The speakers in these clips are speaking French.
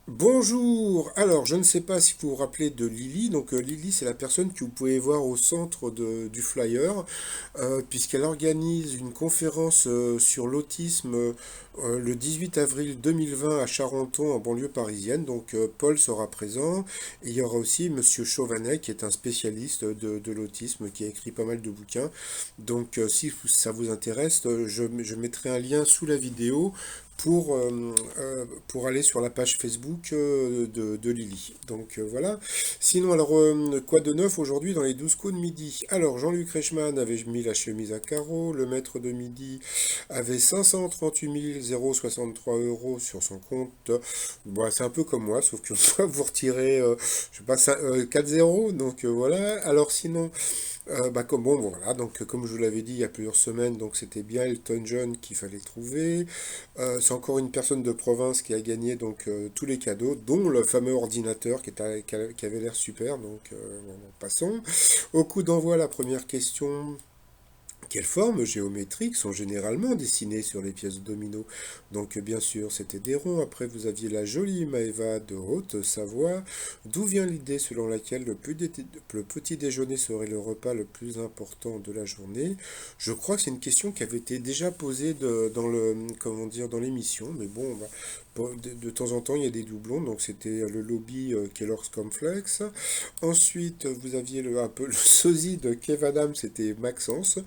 Bonjour. Alors, je ne sais pas si vous vous rappelez de Lily. Donc, Lily, c'est la personne que vous pouvez voir au centre du flyer, puisqu'elle organise une conférence sur l'autisme le 18 avril 2020 à Charenton, en banlieue parisienne. Donc, Paul sera présent. Et il y aura aussi Monsieur Chauvanet, qui est un spécialiste de l'autisme, qui a écrit pas mal de bouquins. Donc, si ça vous intéresse, je mettrai un lien sous la vidéo pour aller sur la page Facebook de Lily. Donc voilà. Sinon, alors, quoi de neuf aujourd'hui dans les 12 coups de midi? Alors, Jean-Luc Reichmann avait mis la chemise à carreaux. Le maître de midi avait 538 063 euros sur son compte. Bon, c'est un peu comme moi, sauf que moi, vous retirez, je sais pas, 4 zéros. Donc voilà. Alors, sinon. Bon, voilà, donc comme je vous l'avais dit il y a plusieurs semaines, donc c'était bien Elton John qu'il fallait trouver. C'est encore une personne de province qui a gagné donc tous les cadeaux, dont le fameux ordinateur qui avait l'air super. Donc passons. Au coup d'envoi, la première question. Quelles formes géométriques sont généralement dessinées sur les pièces de domino? Donc bien sûr, c'était des ronds. Après, vous aviez la jolie Maëva de Haute-Savoie. D'où vient l'idée selon laquelle le petit déjeuner serait le repas le plus important de la journée? Je crois que c'est une question qui avait été déjà posée dans comment dire, dans l'émission, mais bon, de temps en temps, il y a des doublons. Donc c'était le lobby Kellogg's Cornflakes. Ensuite, vous aviez un peu le sosie de Kev Adams, c'était Maxence,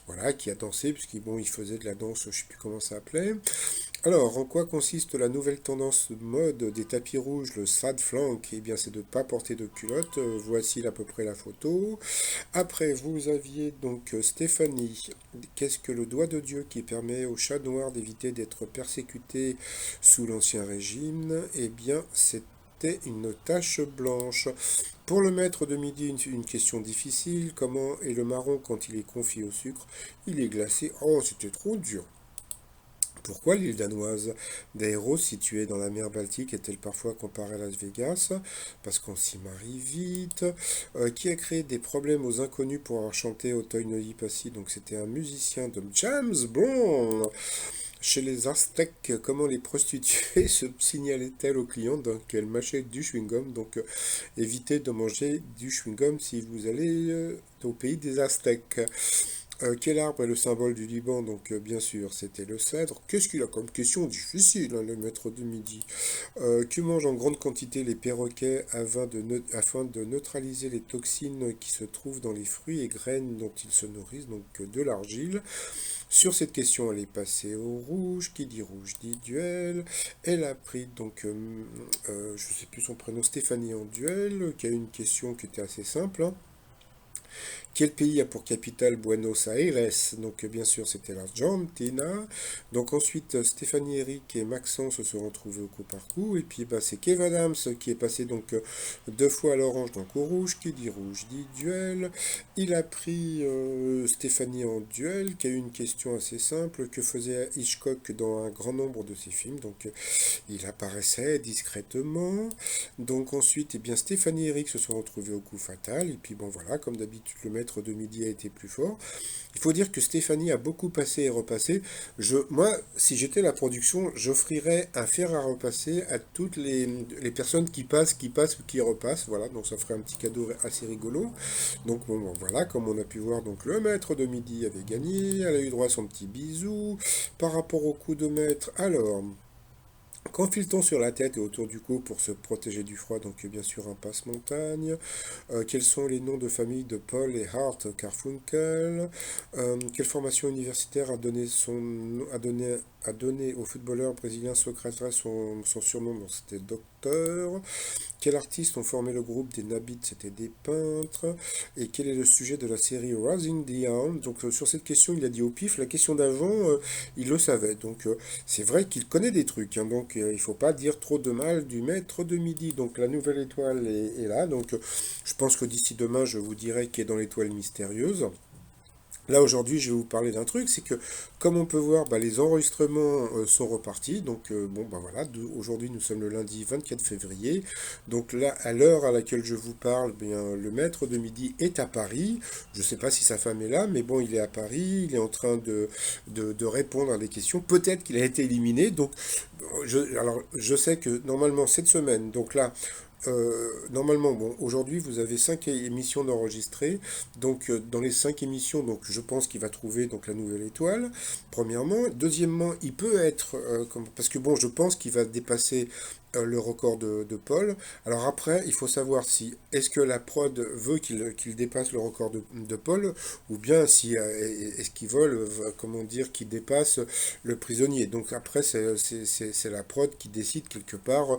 voilà, qui a dansé, puisqu'il bon, il faisait de la danse, je ne sais plus comment ça s'appelait. Alors, en quoi consiste la nouvelle tendance mode des tapis rouges, le sad flank? Eh bien, c'est de ne pas porter de culotte. Voici à peu près la photo. Après, vous aviez donc Stéphanie. Qu'est-ce que le doigt de Dieu qui permet au chat noir d'éviter d'être persécuté sous l'Ancien Régime? Eh bien, c'était une tache blanche. Pour le maître de midi, une question difficile. Comment est le marron quand il est confit au sucre? Il est glacé. Oh, c'était trop dur. Pourquoi l'île danoise d'Aéros, située dans la mer Baltique, est-elle parfois comparée à Las Vegas? Parce qu'on s'y marie vite. Qui a créé des problèmes aux inconnus pour avoir chanté au Toy Passy? Donc c'était un musicien de James Bond. Chez les Aztèques, comment les prostituées se signalaient-elles aux clients? Donc elles mâchaient du chewing-gum. Donc évitez de manger du chewing-gum si vous allez au pays des Aztèques. Quel arbre est le symbole du Liban? Donc, bien sûr, c'était le cèdre. Qu'est-ce qu'il a comme question difficile, hein, le maître de midi? Que mangent en grande quantité les perroquets afin de neutraliser les toxines qui se trouvent dans les fruits et graines dont ils se nourrissent? Donc, de l'argile. Sur cette question, elle est passée au rouge. Qui dit rouge dit duel. Elle a pris, donc, je ne sais plus son prénom, Stéphanie en duel, qui a une question qui était assez simple, hein. Quel pays a pour capitale Buenos Aires? Donc bien sûr c'était l'Argentina. Donc ensuite Stéphanie Eric et Maxence se sont retrouvés au coup par coup. Et puis bah, c'est Kev Adams qui est passé donc deux fois à l'orange donc au rouge. Qui dit rouge dit duel. Il a pris Stéphanie en duel qui a eu une question assez simple. Que faisait Hitchcock dans un grand nombre de ses films? Donc il apparaissait discrètement. Donc ensuite, eh bien, Stéphanie et Eric se sont retrouvés au coup fatal. Et puis bon voilà, comme d'habitude, le maître de midi a été plus fort. Il faut dire que Stéphanie a beaucoup passé et repassé. Moi, si j'étais la production, j'offrirais un fer à repasser à toutes les personnes qui passent ou qui repassent. Voilà, donc ça ferait un petit cadeau assez rigolo. Donc bon, voilà, comme on a pu voir, donc le maître de midi avait gagné. Elle a eu droit à son petit bisou. Par rapport au coup de maître, alors. Qu'enfile-t-on sur la tête et autour du cou pour se protéger du froid? Donc bien sûr un passe-montagne. Quels sont les noms de famille de Paul et Hart Carfunkel? Quelle formation universitaire a donné au footballeur brésilien Socrates son surnom? Donc c'était docteur. Quels artistes ont formé le groupe des Nabites? C'était des peintres. Et quel est le sujet de la série Rising the Hound? Donc sur cette question, il a dit au pif. La question d'avant, il le savait. Donc c'est vrai qu'il connaît des trucs. Hein. Donc il ne faut pas dire trop de mal du maître de midi. Donc la nouvelle étoile est là. Donc je pense que d'ici demain, je vous dirai qui est dans l'étoile mystérieuse. Là aujourd'hui, je vais vous parler d'un truc, c'est que comme on peut voir, bah, les enregistrements sont repartis. Donc bon, bah voilà, aujourd'hui nous sommes le lundi 24 février. Donc là, à l'heure à laquelle je vous parle, bien, le maître de midi est à Paris. Je ne sais pas si sa femme est là, mais bon, il est à Paris. Il est en train de répondre à des questions. Peut-être qu'il a été éliminé. Donc alors je sais que normalement cette semaine, donc là, normalement, bon, aujourd'hui, vous avez 5 émissions d'enregistrées. Donc, dans les 5 émissions, donc, je pense qu'il va trouver donc la nouvelle étoile. Premièrement, deuxièmement, il peut être, parce que bon, je pense qu'il va dépasser le record de Paul. Alors après, il faut savoir si est-ce que la prod veut qu'il dépasse le record de Paul, ou bien si est-ce qu'ils veulent, comment dire, qu'il dépasse le prisonnier. Donc après, c'est la prod qui décide quelque part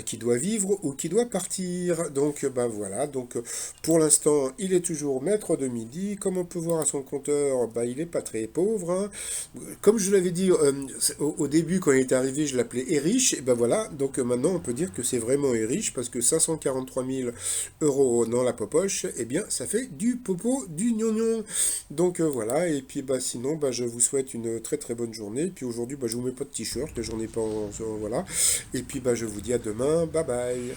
qui doit vivre ou qui doit partir. Donc ben voilà, donc pour l'instant il est toujours maître de midi. Comme on peut voir à son compteur, bah, il est pas très pauvre, hein. Comme je l'avais dit au début quand il est arrivé, je l'appelais Erich, et ben voilà, donc maintenant on peut dire que c'est vraiment Erich parce que 543 000 euros dans la popoche, et bien ça fait du popo, du gnognon. Donc voilà, et puis bah, sinon bah, je vous souhaite une très très bonne journée. Puis aujourd'hui bah, je vous mets pas de t-shirt, j'en ai pas voilà. Et puis bah, je vous dis à demain, bye bye.